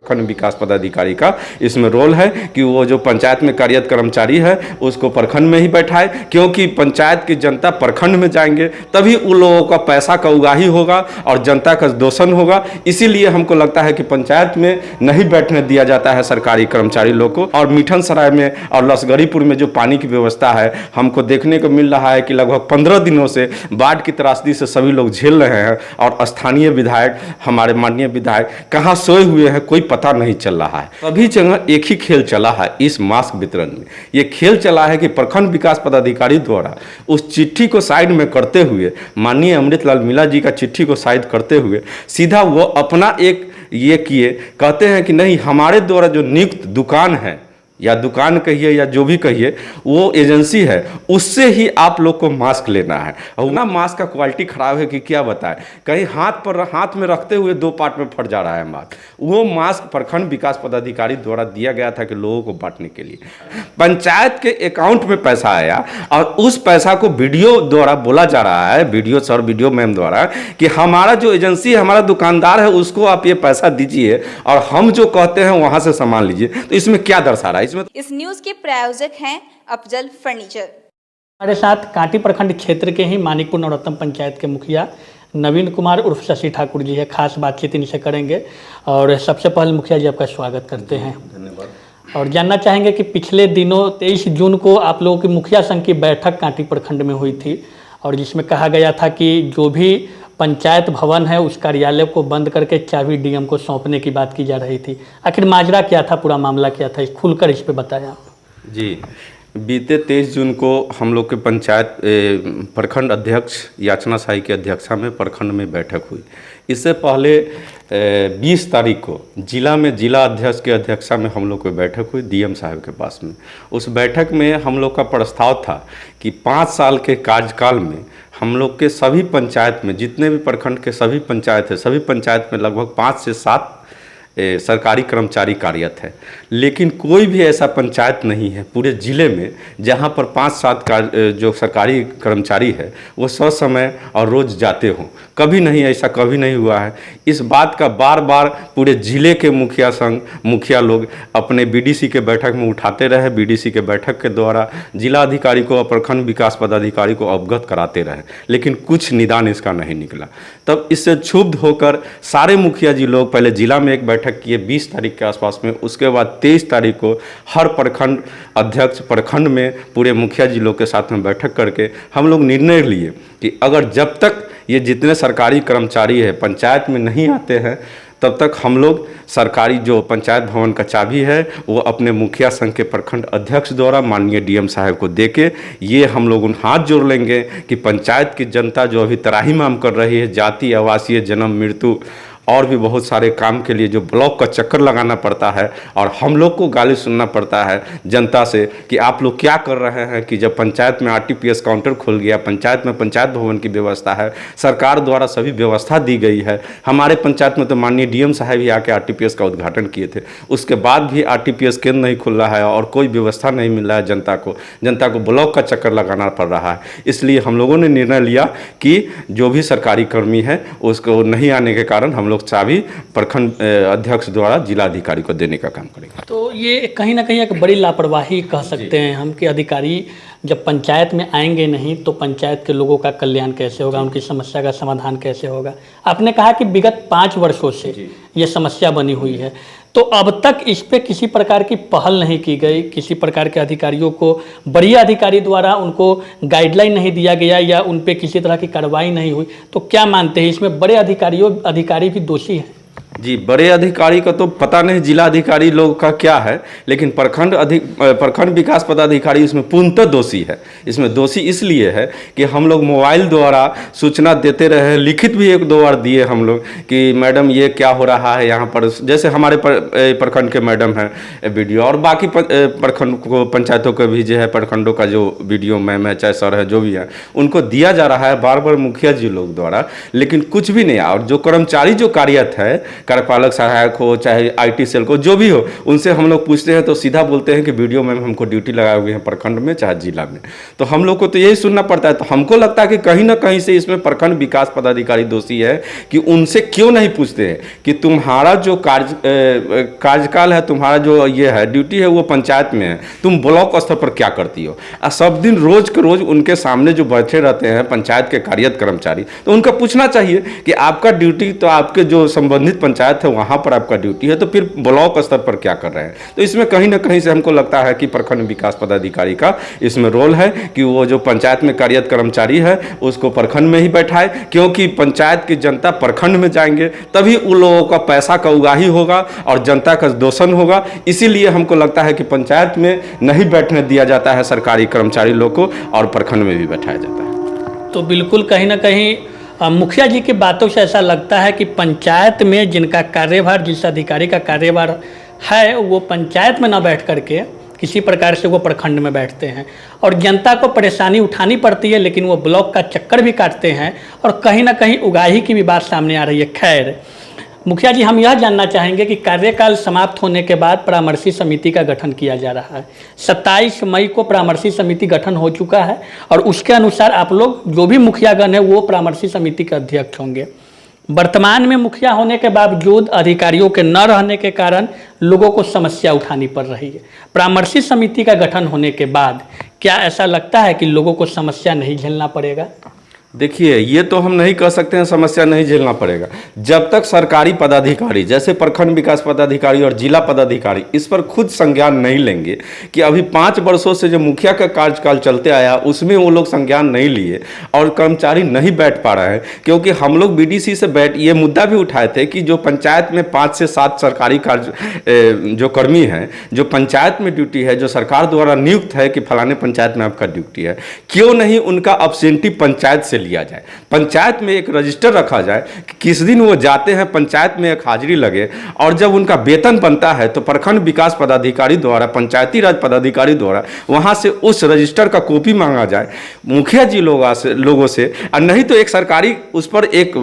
प्रखंड विकास पदाधिकारी का इसमें रोल है कि वो जो पंचायत में कार्यरत कर्मचारी है उसको प्रखंड में ही बैठाए, क्योंकि पंचायत की जनता प्रखंड में जाएंगे तभी उन लोगों का पैसा का उगाही होगा और जनता का दोषण होगा। इसीलिए हमको लगता है कि पंचायत में नहीं बैठने दिया जाता है सरकारी कर्मचारी लोग को। और मिठन सराय में और लसगरीपुर में जो पानी की व्यवस्था है हमको देखने को मिल रहा है कि लगभग 15 दिनों से बाढ़ की त्रासदी से सभी लोग झेल रहे हैं और स्थानीय विधायक, हमारे माननीय विधायक कहाँ सोए हुए हैं कोई पता नहीं चल रहा है। सभी जगह एक ही खेल चला है इस मास्क वितरण में। ये खेल चला है कि प्रखंड विकास पदाधिकारी द्वारा उस चिट्ठी को साइड में करते हुए, माननीय अमृतलाल मीणा जी का चिट्ठी को साइड करते हुए सीधा वो अपना एक ये किए, कहते हैं कि नहीं हमारे द्वारा जो नियुक्त दुकान है या दुकान कहिए या जो भी कहिए वो एजेंसी है उससे ही आप लोग को मास्क लेना है। और ना मास्क का क्वालिटी ख़राब है कि क्या बताएं, कहीं हाथ में रखते हुए 2 पार्ट में फट जा रहा है मास्क। वो मास्क प्रखंड विकास पदाधिकारी द्वारा दिया गया था कि लोगों को बांटने के लिए। पंचायत के अकाउंट में पैसा आया और उस पैसा को वीडियो द्वारा बोला जा रहा है, वीडियो सर वीडियो मैम द्वारा, कि हमारा जो एजेंसी है, हमारा दुकानदार है, उसको आप ये पैसा दीजिए और हम जो कहते हैं वहाँ से सामान लीजिए। तो इसमें क्या दर्शा रहा है? इस न्यूज के प्रायोजक हैं अफजल फर्नीचर। हमारे साथ कांटी प्रखंड क्षेत्र के ही मानिकपुर नवरत्न पंचायत के मुखिया नवीन कुमार उर्फ शशि ठाकुर जी है। खास बातचीत इनसे करेंगे और सबसे पहले मुखिया जी आपका स्वागत करते हैं। धन्यवाद। और जानना चाहेंगे कि पिछले दिनों 23 जून को आप लोगों की मुखिया संघ की बैठक कांटी प्रखंड में हुई थी और जिसमें कहा गया था कि जो भी पंचायत भवन है उस कार्यालय को बंद करके चाबी डीएम को सौंपने की बात की जा रही थी। आखिर माजरा क्या था, पूरा मामला क्या था, खुलकर इस पे बताएं आप। जी, बीते 23 जून को हम लोग के पंचायत प्रखंड अध्यक्ष याचना साई की अध्यक्षता में प्रखंड में बैठक हुई। इससे पहले 20 तारीख को जिला में जिला अध्यक्ष के अध्यक्षता में हम लोग की बैठक हुई डीएम साहब के पास में। उस बैठक में हम लोग का प्रस्ताव था कि 5 साल के कार्यकाल में हम लोग के सभी पंचायत में, जितने भी प्रखंड के सभी पंचायत है, सभी पंचायत में लगभग 5 से 7 सरकारी कर्मचारी कार्यरत है। लेकिन कोई भी ऐसा पंचायत नहीं है पूरे ज़िले में जहां पर 5-7 जो सरकारी कर्मचारी है वो समय और रोज़ जाते हों। कभी नहीं, ऐसा कभी नहीं हुआ है। इस बात का बार बार पूरे ज़िले के मुखिया संघ, मुखिया लोग अपने बीडीसी के बैठक में उठाते रहे। बीडीसी के बैठक के द्वारा जिला अधिकारी को और प्रखंड विकास पदाधिकारी को अवगत कराते रहे, लेकिन कुछ निदान इसका नहीं निकला। तब इससे क्षुब्ध होकर सारे मुखिया जी लोग पहले जिला में एक बैठक किए 20 तारीख के आसपास में। उसके बाद 23 तारीख को हर प्रखंड अध्यक्ष प्रखंड में पूरे मुखिया जी लोग के साथ में बैठक करके हम लोग निर्णय लिए कि अगर जब तक ये जितने सरकारी कर्मचारी है पंचायत में नहीं आते हैं तब तक हम लोग सरकारी जो पंचायत भवन का चाबी है वो अपने मुखिया संघ के प्रखंड अध्यक्ष द्वारा माननीय डीएम साहब को देके ये हम लोग उन हाथ जोड़ लेंगे कि पंचायत की जनता जो अभी त्राहिमाम कर रही है, जाति, आवासीय, जन्म, मृत्यु और भी बहुत सारे काम के लिए जो ब्लॉक का चक्कर लगाना पड़ता है और हम लोग को गाली सुनना पड़ता है जनता से कि आप लोग क्या कर रहे हैं, कि जब पंचायत में आरटीपीएस काउंटर खुल गया, पंचायत में पंचायत भवन की व्यवस्था है, सरकार द्वारा सभी व्यवस्था दी गई है। हमारे पंचायत में तो माननीय डीएम साहब ही आके आरटीपीएस का उद्घाटन किए थे, उसके बाद भी आरटीपीएस केंद्र नहीं खुल रहा है और कोई व्यवस्था नहीं मिल रहा है जनता को ब्लॉक का चक्कर लगाना पड़ रहा है। इसलिए हम लोगों ने निर्णय लिया कि जो भी सरकारी कर्मी है उसको नहीं आने के कारण हम चाबी प्रखंड अध्यक्ष द्वारा जिला अधिकारी को देने का काम करेगा। तो ये कहीं ना कहीं एक बड़ी लापरवाही कह सकते हैं हम कि अधिकारी जब पंचायत में आएंगे नहीं तो पंचायत के लोगों का कल्याण कैसे होगा, उनकी समस्या का समाधान कैसे होगा। आपने कहा कि विगत 5 वर्षों से ये समस्या बनी हुई है, तो अब तक इस पे किसी प्रकार की पहल नहीं की गई, किसी प्रकार के अधिकारियों को, बड़ी अधिकारी द्वारा उनको गाइडलाइन नहीं दिया गया या उन पे किसी तरह की कार्रवाई नहीं हुई। तो क्या मानते हैं इसमें बड़े अधिकारी भी दोषी हैं? जी, बड़े अधिकारी का तो पता नहीं जिला अधिकारी लोग का क्या है, लेकिन प्रखंड विकास पदाधिकारी इसमें पूर्णतः दोषी है। इसमें दोषी इसलिए है कि हम लोग मोबाइल द्वारा सूचना देते रहे, लिखित भी 1-2 बार दिए हम लोग कि मैडम ये क्या हो रहा है यहाँ पर। जैसे हमारे प्रखंड के मैडम हैं वीडियो, और बाकी प्रखंड को पंचायतों के भी जो है प्रखंडों का जो वीडियो मैम है चाहे सर है जो भी है उनको दिया जा रहा है बार बार मुखिया जी लोग द्वारा, लेकिन कुछ भी नहीं। और जो कर्मचारी जो कार्यरत है कार्यपालक सहायक हो, चाहे IT सेल को, जो भी हो, उनसे हम लोग पूछते हैं तो सीधा बोलते हैं कि वीडियो में हमको ड्यूटी लगाए हुए हैं प्रखंड में चाहे जिला में। तो हम लोग को तो यही सुनना पड़ता है। तो हमको लगता है कि कहीं ना कहीं से इसमें प्रखंड विकास पदाधिकारी दोषी है कि उनसे क्यों नहीं पूछते हैं कि तुम्हारा जो कार्यकाल है, तुम्हारा जो ये है ड्यूटी है, वो पंचायत में है, तुम ब्लॉक स्तर पर क्या करती हो। सब दिन रोज के रोज उनके सामने जो बैठे रहते हैं पंचायत के कार्यरत कर्मचारी, तो उनका पूछना चाहिए कि आपका ड्यूटी तो आपके जो संबंधित पंचायत है वहाँ पर आपका ड्यूटी है, तो फिर ब्लॉक स्तर पर क्या कर रहे हैं। तो इसमें कहीं ना कहीं से हमको लगता है कि प्रखंड विकास पदाधिकारी का इसमें रोल है कि वो जो पंचायत में कार्यरत कर्मचारी है उसको प्रखंड में ही बैठाए, क्योंकि पंचायत की जनता प्रखंड में जाएंगे तभी उन लोगों का पैसा का उगाही होगा और जनता का दोषण होगा। इसीलिए हमको लगता है कि पंचायत में नहीं बैठने दिया जाता है सरकारी कर्मचारी लोग को और प्रखंड में भी बैठाया जाता है। तो बिल्कुल कहीं ना कहीं मुखिया जी की बातों से ऐसा लगता है कि पंचायत में जिनका कार्यभार, जिस अधिकारी का कार्यभार है, वो पंचायत में ना बैठ करके किसी प्रकार से वो प्रखंड में बैठते हैं और जनता को परेशानी उठानी पड़ती है, लेकिन वो ब्लॉक का चक्कर भी काटते हैं और कहीं ना कहीं उगाही की भी बात सामने आ रही है। खैर मुखिया जी, हम यह जानना चाहेंगे कि कार्यकाल समाप्त होने के बाद परामर्शी समिति का गठन किया जा रहा है। 27 मई को परामर्शी समिति गठन हो चुका है और उसके अनुसार आप लोग जो भी मुखियागण है वो परामर्शी समिति के अध्यक्ष होंगे। वर्तमान में मुखिया होने के बावजूद अधिकारियों के न रहने के कारण लोगों को समस्या उठानी पड़ रही है। परामर्शी समिति का गठन होने के बाद क्या ऐसा लगता है कि लोगों को समस्या नहीं झेलना पड़ेगा? देखिए, ये तो हम नहीं कह सकते हैं समस्या नहीं झेलना पड़ेगा। जब तक सरकारी पदाधिकारी जैसे प्रखंड विकास पदाधिकारी और जिला पदाधिकारी इस पर खुद संज्ञान नहीं लेंगे कि अभी 5 वर्षों से जो मुखिया का कार्यकाल चलते आया उसमें वो लोग संज्ञान नहीं लिए और कर्मचारी नहीं बैठ पा रहे हैं। क्योंकि हम लोग BDC से ये मुद्दा भी उठाए थे कि जो पंचायत में 5 से 7 सरकारी कार्य जो कर्मी हैं, जो पंचायत में ड्यूटी है, जो सरकार द्वारा नियुक्त है कि फलाने पंचायत में आपका ड्यूटी है, क्यों नहीं उनका अब्सेंटी पंचायत से लिया जाए। पंचायत में एक रजिस्टर रखा जाए कि किस दिन वो जाते हैं, पंचायत में एक हाजिरी लगे और जब उनका वेतन बनता है तो प्रखंड विकास पदाधिकारी द्वारा, पंचायती राज पदाधिकारी द्वारा वहां से उस रजिस्टर का कॉपी मांगा जाए मुखिया जी लोगों से। और नहीं तो एक सरकारी उस पर एक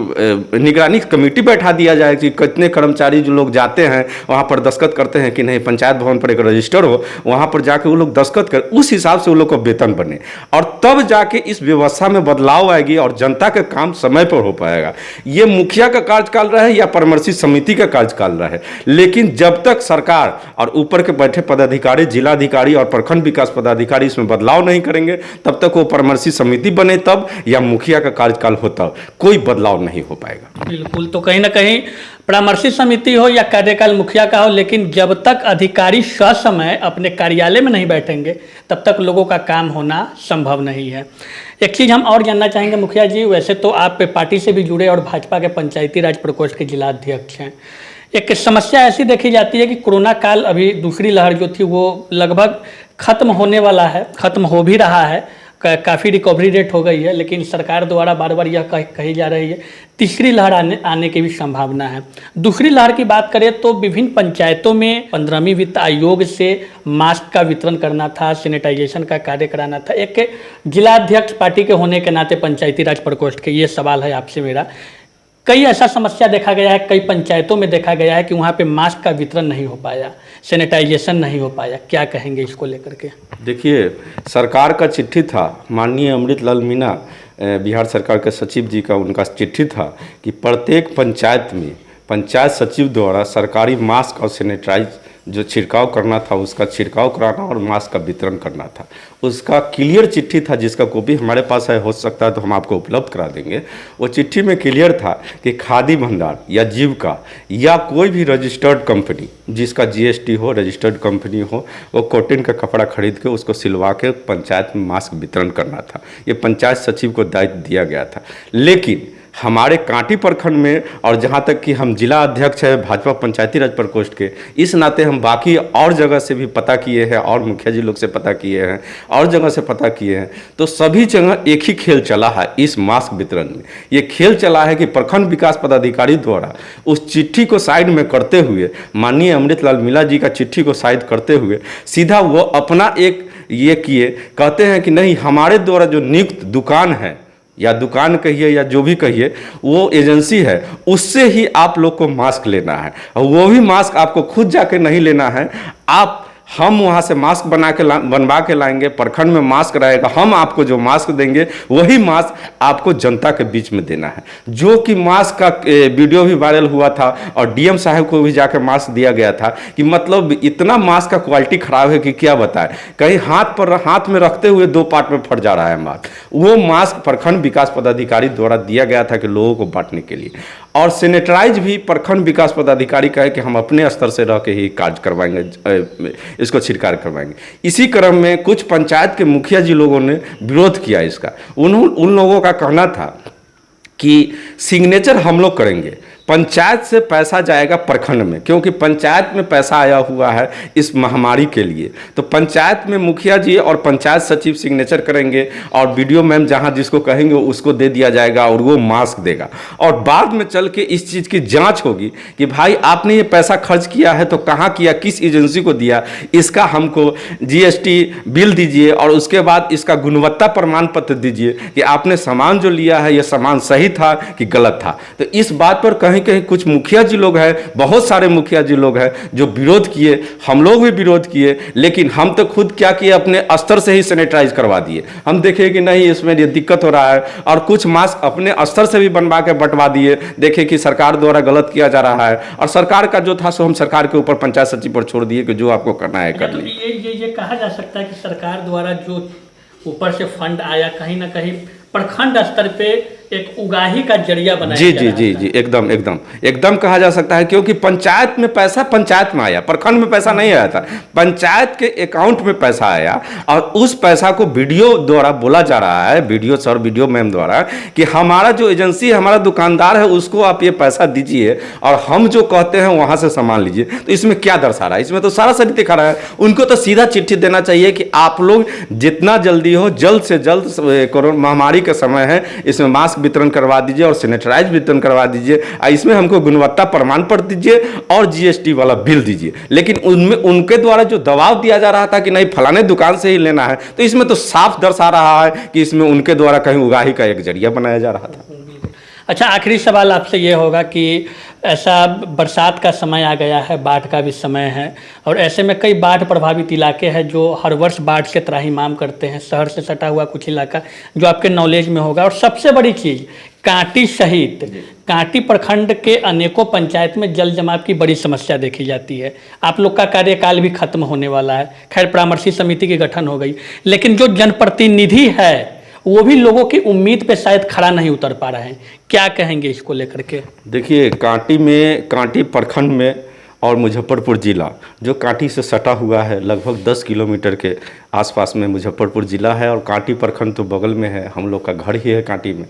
निगरानी कमेटी बैठा दिया जाए कि कितने कर्मचारी जो लोग जाते हैं वहां पर दस्तखत करते हैं कि नहीं, पंचायत भवन पर एक रजिस्टर हो, वहां पर जाके वो लोग दस्तखत कर, उस हिसाब से वो लोग को वेतन बने और तब जाके इस व्यवस्था में बदलाव आएगी और जनता का काम समय पर हो पाएगा। ये मुखिया का कार्यकाल रहे या परामर्शी समिति का कार्यकाल रहे, लेकिन जब तक सरकार और ऊपर के बैठे पदाधिकारी, जिलाधिकारी और प्रखंड विकास पदाधिकारी इसमें बदलाव नहीं करेंगे तब तक वो परामर्शी समिति बने तब या मुखिया का कार्यकाल हो तब कोई बदलाव नहीं हो पाएगा। बिल्कुल, तो कहीं ना कहीं परामर्शी समिति हो या कार्यकाल मुखिया का हो, लेकिन जब तक अधिकारी ससमय अपने कार्यालय में नहीं बैठेंगे तब तक लोगों का काम होना संभव नहीं है। एक चीज़ हम और जानना चाहेंगे मुखिया जी, वैसे तो आप पार्टी से भी जुड़े और भाजपा के पंचायती राज प्रकोष्ठ के जिला अध्यक्ष हैं। एक समस्या ऐसी देखी जाती है कि कोरोना काल, अभी दूसरी लहर जो थी वो लगभग खत्म होने वाला है, खत्म हो भी रहा है, काफ़ी रिकवरी रेट हो गई है, लेकिन सरकार द्वारा बार बार यह कही जा रही है तीसरी लहर आने की भी संभावना है। दूसरी लहर की बात करें तो विभिन्न पंचायतों में 15वीं वित्त आयोग से मास्क का वितरण करना था, सैनिटाइजेशन का कार्य कराना था। एक जिलाध्यक्ष पार्टी के होने के नाते पंचायती राज प्रकोष्ठ के ये सवाल है आपसे मेरा, कई ऐसा समस्या देखा गया है, कई पंचायतों में देखा गया है कि वहाँ पे मास्क का वितरण नहीं हो पाया, सैनिटाइजेशन नहीं हो पाया, क्या कहेंगे इसको लेकर के? देखिए, सरकार का चिट्ठी था, माननीय अमृतलाल मीणा बिहार सरकार के सचिव जी का उनका चिट्ठी था कि प्रत्येक पंचायत में पंचायत सचिव द्वारा सरकारी मास्क और सैनिटाइज जो छिड़काव करना था उसका छिड़काव कराना और मास्क का वितरण करना था। उसका क्लियर चिट्ठी था जिसका कॉपी हमारे पास है, हो सकता है तो हम आपको उपलब्ध करा देंगे। वो चिट्ठी में क्लियर था कि खादी भंडार या जीविका या कोई भी रजिस्टर्ड कंपनी जिसका GST हो, रजिस्टर्ड कंपनी हो, वो कॉटन का कपड़ा खरीद के उसको सिलवा के पंचायत में मास्क वितरण करना था। ये पंचायत सचिव को दायित्व दिया गया था। लेकिन हमारे कांटी प्रखंड में और जहाँ तक कि हम जिला अध्यक्ष हैं भाजपा पंचायती राज प्रकोष्ठ के, इस नाते हम बाकी और जगह से भी पता किए हैं और मुखिया जी लोग से पता किए हैं और जगह से पता किए हैं, तो सभी जगह एक ही खेल चला है इस मास्क वितरण में। ये खेल चला है कि प्रखंड विकास पदाधिकारी द्वारा उस चिट्ठी को साइड में करते हुए, माननीय अमृतलाल मीणा जी का चिट्ठी को साइड करते हुए सीधा वो अपना एक ये किए, कहते हैं कि नहीं, हमारे द्वारा जो नियुक्त दुकान है या दुकान कहिए या जो भी कहिए, वो एजेंसी है, उससे ही आप लोग को मास्क लेना है। और वो भी मास्क आपको खुद जाके नहीं लेना है, हम वहाँ से मास्क बनवा के लाएंगे। प्रखंड में मास्क रहेगा, हम आपको जो मास्क देंगे वही मास्क आपको जनता के बीच में देना है। जो कि मास्क का वीडियो भी वायरल हुआ था और डीएम साहब को भी जाकर मास्क दिया गया था कि मतलब इतना मास्क का क्वालिटी खराब है कि क्या बताएं। कहीं हाथ में रखते हुए 2 पार्ट में फट जा रहा है मास्क। वो मास्क प्रखंड विकास पदाधिकारी द्वारा दिया गया था कि लोगों को बांटने के लिए। और सैनिटाइज भी प्रखंड विकास पदाधिकारी कहे कि हम अपने स्तर से रह के ही कार्य करवाएंगे, इसको छिड़काव करवाएंगे। इसी क्रम में कुछ पंचायत के मुखिया जी लोगों ने विरोध किया इसका। उन लोगों का कहना था कि सिग्नेचर हम लोग करेंगे, पंचायत से पैसा जाएगा प्रखंड में, क्योंकि पंचायत में पैसा आया हुआ है इस महामारी के लिए। तो पंचायत में मुखिया जी और पंचायत सचिव सिग्नेचर करेंगे और वीडियो मैम जहां जिसको कहेंगे उसको दे दिया जाएगा और वो मास्क देगा। और बाद में चल के इस चीज़ की जांच होगी कि भाई आपने ये पैसा खर्च किया है तो कहाँ किया, किस एजेंसी को दिया, इसका हमको जीएसटी बिल दीजिए और उसके बाद इसका गुणवत्ता प्रमाण पत्र दीजिए कि आपने सामान जो लिया है ये सामान सही था कि गलत था। तो इस बात पर कहीं कुछ मुखिया जी लोग हैं, बहुत सारे मुखिया जी लोग हैं जो विरोध किए, हम लोग भी विरोध किए, लेकिन हम तो खुद क्या किए, अपने स्तर से ही सैनिटाइज करवा दिए। हम देखे कि नहीं इसमें ये दिक्कत हो रहा है और कुछ मास्क अपने स्तर से भी बनवा के बंटवा दिए। देखे कि सरकार द्वारा गलत किया जा रहा है और सरकार का जो था सो हम सरकार के ऊपर पंचायत सचिव पर छोड़ दिए कि जो आपको करना है कर लीजिए। ये कहा जा सकता है कि सरकार द्वारा जो ऊपर से फंड आया कहीं ना कहीं प्रखंड स्तर पे एक उगाही का जरिया बनाया जी एकदम कहा जा सकता है, क्योंकि पंचायत में पैसा पंचायत में आया, प्रखंड में पैसा नहीं आया था, पंचायत के अकाउंट में पैसा आया। और उस पैसा को वीडियो द्वारा बोला जा रहा है, वीडियो मैम द्वारा, कि हमारा जो एजेंसी है, हमारा दुकानदार है, उसको आप ये पैसा दीजिए और हम जो कहते हैं वहां से सामान लीजिए। तो इसमें क्या दर्शा रहा है? इसमें तो सारा सही दिखा रहा है। उनको तो सीधा चिट्ठी देना चाहिए कि आप लोग जितना जल्दी हो जल्द से जल्द कोरोना महामारी का समय है, इसमें मास्क वितरण करवा दीजिए और सैनिटाइज वितरण करवा दीजिए, इसमें हमको गुणवत्ता प्रमाण पत्र दीजिए और जीएसटी वाला बिल दीजिए। लेकिन उनमें उनके द्वारा जो दबाव दिया जा रहा था कि नहीं फलाने दुकान से ही लेना है, तो इसमें तो साफ दर्शा रहा है कि इसमें उनके द्वारा कहीं उगाही का एक जरिया बनाया जा रहा था। अच्छा, आखिरी सवाल आपसे ये होगा कि ऐसा बरसात का समय आ गया है, बाढ़ का भी समय है और ऐसे में कई बाढ़ प्रभावित इलाके हैं जो हर वर्ष बाढ़ से त्राहिमाम करते हैं, शहर से सटा हुआ कुछ इलाका जो आपके नॉलेज में होगा। और सबसे बड़ी चीज़ कांटी सहित कांटी प्रखंड के अनेकों पंचायत में जल जमाव की बड़ी समस्या देखी जाती है। आप लोग का कार्यकाल भी खत्म होने वाला है, खैर परामर्शी समिति की गठन हो गई, लेकिन जो जनप्रतिनिधि है वो भी लोगों की उम्मीद पे शायद खड़ा नहीं उतर पा रहे हैं। क्या कहेंगे इसको लेकर के? देखिए, कांटी प्रखंड में और मुजफ्फरपुर जिला जो कांटी से सटा हुआ है, लगभग 10 किलोमीटर के आसपास में मुजफ्फरपुर जिला है और कांटी प्रखंड तो बगल में है, हम लोग का घर ही है कांटी में।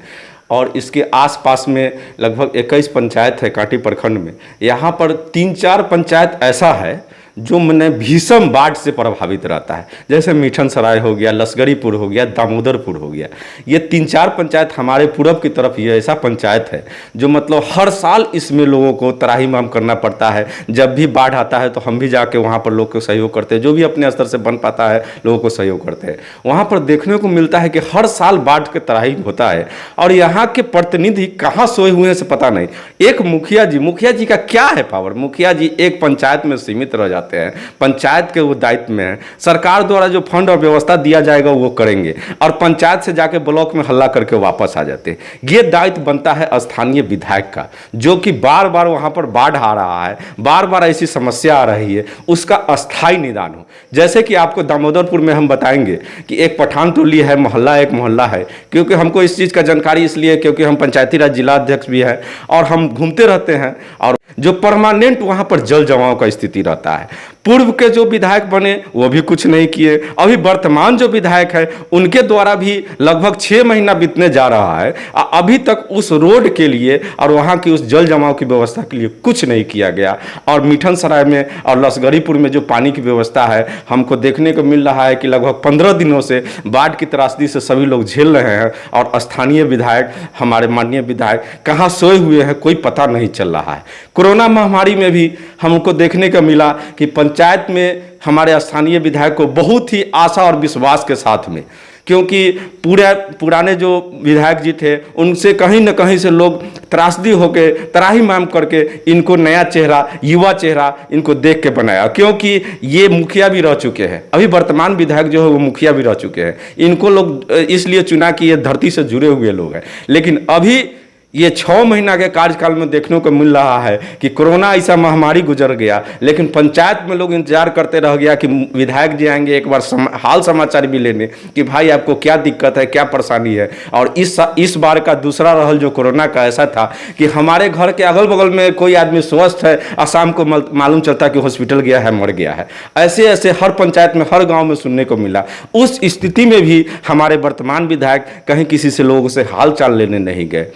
और इसके आसपास में लगभग 21 पंचायत है कांटी प्रखंड में। यहाँ पर 3-4 पंचायत ऐसा है जो मैंने भीषण बाढ़ से प्रभावित रहता है, जैसे मीठन सराय हो गया, लसगरीपुर हो गया, दामोदरपुर हो गया। ये 3-4 पंचायत हमारे पूरब की तरफ ये ऐसा पंचायत है जो मतलब हर साल इसमें लोगों को त्राहिमाम करना पड़ता है। जब भी बाढ़ आता है तो हम भी जाके वहाँ पर लोग को सहयोग करते हैं, जो भी अपने स्तर से बन पाता है लोगों को सहयोग करते हैं। वहाँ पर देखने को मिलता है कि हर साल बाढ़ के त्राहिम होता है और यहाँ के प्रतिनिधि कहाँ सोए हुए हैं से पता नहीं। एक मुखिया जी का क्या है पावर? मुखिया जी एक पंचायत में सीमित रह जाते हैं, पंचायत के वो दायित्व में है, सरकार द्वारा जो फंड और व्यवस्था दिया जाएगा वो करेंगे और पंचायत से जाके ब्लॉक में हल्ला करके वापस आ जाते हैं। ये दायित्व बनता है स्थानीय विधायक का, जो कि बार बार वहां पर बाढ़ आ रहा है, बार बार ऐसी समस्या आ रही है, उसका अस्थायी निदान हो। जैसे कि आपको दामोदरपुर में हम बताएंगे कि एक पठान टोली है, मोहल्ला एक मोहल्ला है, क्योंकि हमको इस चीज़ का जानकारी इसलिए क्योंकि हम पंचायती राज जिला अध्यक्ष भी हैं और हम घूमते रहते हैं। और जो परमानेंट वहाँ पर जल जमाव का स्थिति रहता है। पूर्व के जो विधायक बने वो भी कुछ नहीं किए, अभी वर्तमान जो विधायक है उनके द्वारा भी लगभग 6 महीना बीतने जा रहा है, अभी तक उस रोड के लिए और वहाँ की उस जल जमाव की व्यवस्था के लिए कुछ नहीं किया गया। और मीठन सराय में और लसगरीपुर में जो पानी की व्यवस्था है, हमको देखने को मिल रहा है कि लगभग 15 दिनों से बाढ़ की त्रासदी से सभी लोग झेल रहे हैं और स्थानीय विधायक, हमारे माननीय विधायक कहाँ सोए हुए हैं कोई पता नहीं चल रहा है। कोरोना महामारी में भी हमको देखने को मिला कि पंचायत में हमारे स्थानीय विधायक को बहुत ही आशा और विश्वास के साथ में क्योंकि पुराने जो विधायक जी थे उनसे कहीं न कहीं से लोग त्रासदी होके त्राही माम करके इनको नया चेहरा, युवा चेहरा इनको देख के बनाया, क्योंकि ये मुखिया भी रह चुके हैं। अभी वर्तमान विधायक जो है वो मुखिया भी रह चुके हैं। इनको लोग इसलिए चुना कि ये धरती से जुड़े हुए लोग हैं। लेकिन अभी ये 6 महीना के कार्यकाल में देखने को मिल रहा है कि कोरोना ऐसा महामारी गुजर गया, लेकिन पंचायत में लोग इंतजार करते रह गया कि विधायक जी आएंगे एक बार हाल समाचार भी लेने कि भाई आपको क्या दिक्कत है, क्या परेशानी है। और इस बार का दूसरा रहल जो कोरोना का ऐसा था कि हमारे घर के अगल बगल में कोई आदमी स्वस्थ है और शाम को मालूम चलता कि हॉस्पिटल गया है, मर गया है। ऐसे ऐसे हर पंचायत में, हर गाँव में सुनने को मिला। उस स्थिति में भी हमारे वर्तमान विधायक कहीं किसी से लोगों से हाल चाल लेने नहीं गए।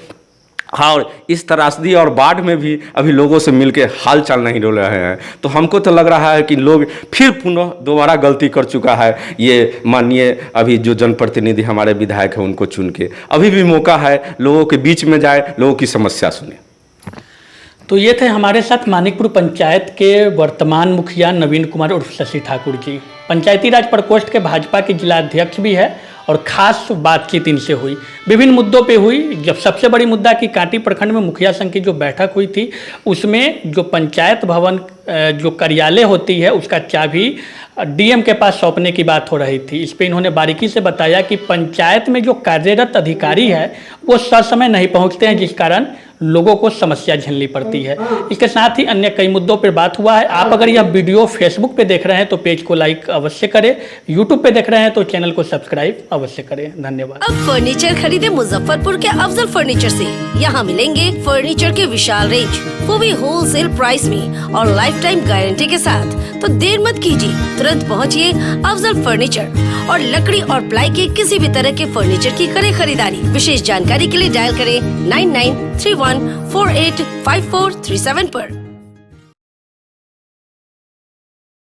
और इस त्रासदी और बाढ़ में भी अभी लोगों से मिलके हाल चाल नहीं डोल रहे हैं। तो हमको तो लग रहा है कि लोग फिर पुनः दोबारा गलती कर चुका है ये माननीय अभी जो जनप्रतिनिधि हमारे विधायक हैं उनको चुन के। अभी भी मौका है लोगों के बीच में जाए, लोगों की समस्या सुने। तो ये थे हमारे साथ मानिकपुर पंचायत के वर्तमान मुखिया नवीन कुमार उर्फ शशि ठाकुर जी। पंचायती राज प्रकोष्ठ के भाजपा के जिला अध्यक्ष भी है और खास बातचीत इनसे हुई, विभिन्न मुद्दों पे हुई। जब सबसे बड़ी मुद्दा कि कांटी प्रखंड में मुखिया संघ की जो बैठक हुई थी उसमें जो पंचायत भवन जो कार्यालय होती है उसका चाबी डीएम के पास सौंपने की बात हो रही थी। इस पर इन्होंने बारीकी से बताया कि पंचायत में जो कार्यरत अधिकारी है वो ससमय नहीं पहुंचते हैं, जिस कारण लोगों को समस्या झेलनी पड़ती है। इसके साथ ही अन्य कई मुद्दों पर बात हुआ है। आप अगर यह वीडियो फेसबुक पे देख रहे हैं तो पेज को लाइक अवश्य करें, यूट्यूब पे देख रहे हैं तो चैनल को सब्सक्राइब अवश्य करें। धन्यवाद। अब फर्नीचर खरीदे मुजफ्फरपुर के अफजल फर्नीचर से। यहाँ मिलेंगे फर्नीचर के विशाल रेंज, वो भी होलसेल प्राइस में और लाइफ टाइम गारंटी के साथ। तो देर मत कीजिए, तुरंत पहुँचिए अफजल फर्नीचर और लकड़ी और प्लाई के किसी भी तरह के फर्नीचर की करें खरीदारी। विशेष जानकारी के लिए डायल करें 9931485437 पर।